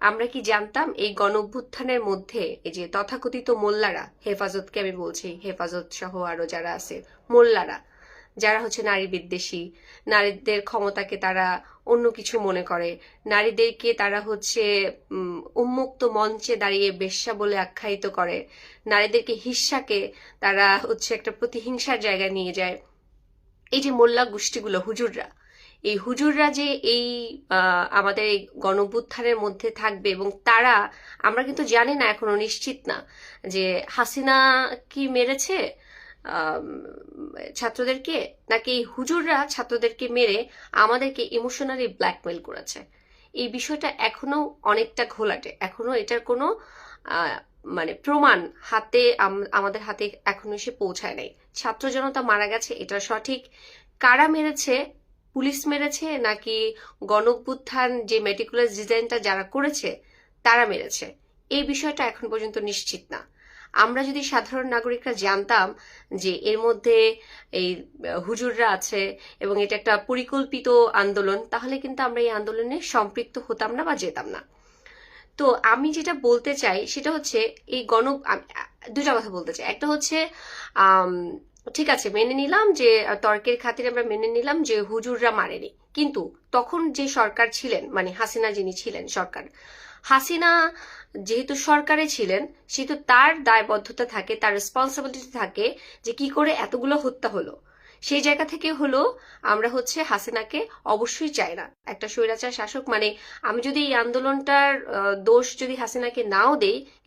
আমরা কি জানতাম এই গণ অভ্যুত্থানের মধ্যে এই যে তথাকথিত মোল্লারা, হেফাজতকে আমি বলছি, হেফাজত সহ আরো যারা আছে মোল্লারা, যারা হচ্ছে নারী বিদ্বেষী, নারীদের ক্ষমতাকে তারা অন্য কিছু মনে করে, নারীদেরকে তারা হচ্ছে উন্মুক্ত মঞ্চে দাঁড়িয়ে বেশ্যা বলে আখ্যায়িত করে, নারীদেরকে হিস্সাকে তারা হচ্ছে একটা প্রতিহিংসার জায়গায় নিয়ে যায়। এই যে মোল্লা গোষ্ঠীগুলো, হুজুররা, এই হুজুররা যে এই আমাদের এই গণঅভ্যুত্থানের মধ্যে থাকবে, এবং তারা, আমরা কিন্তু জানি না, এখনো নিশ্চিত না যে হাসিনা কি মেরেছে ছাত্রদেরকে, নাকি এই হুজুররা ছাত্রদেরকে মেরে আমাদেরকে ইমোশনালি ব্ল্যাকমেল করেছে। এই বিষয়টা এখনো অনেকটা ঘোলাটে, এখনো এটার কোনো মানে প্রমাণ হাতে আমাদের হাতে এখনো এসে পৌঁছায় নাই। ছাত্র জনতা মারা গেছে, এটা সঠিক। কারা মেরেছে, পুলিশ মেরেছে নাকি গণঅভ্যুত্থান যে মেটিকুলাস ডিজাইনটা যারা করেছে তারা মেরেছে, এই বিষয়টা এখন পর্যন্ত নিশ্চিত না। আমরা যদি সাধারণ নাগরিকরা জানতাম যে এর মধ্যে এই হুজুররা আছে এবং এটা একটা পরিকল্পিত আন্দোলন, তাহলে কিন্তু আমরা এই আন্দোলনে সম্পৃক্ত হতাম না বা যেতাম না। তো আমি যেটা বলতে চাই সেটা হচ্ছে এই দুটা কথা বলতে চাই। একটা হচ্ছে ঠিক আছে, মেনে নিলাম যে তর্কের খাতিরে আমরা মেনে নিলাম যে হুজুররা মারেনি, কিন্তু তখন যে সরকার ছিলেন, মানে হাসিনা যিনি ছিলেন সরকার, হাসিনা যেহেতু সরকারে ছিলেন, সেহেতু তার দায়বদ্ধতা থাকে, তার রেসপন্সিবিলিটি থাকে যে কি করে এতগুলো হত্যা হলো। সেই জায়গা থেকে হলো আমরা হচ্ছে হাসিনাকে অবশ্যই চাই না একটা স্বৈরাচার শাসক। মানে আমি যদি এই আন্দোলনটার দোষ যদি হাসিনাকে নাও দেই,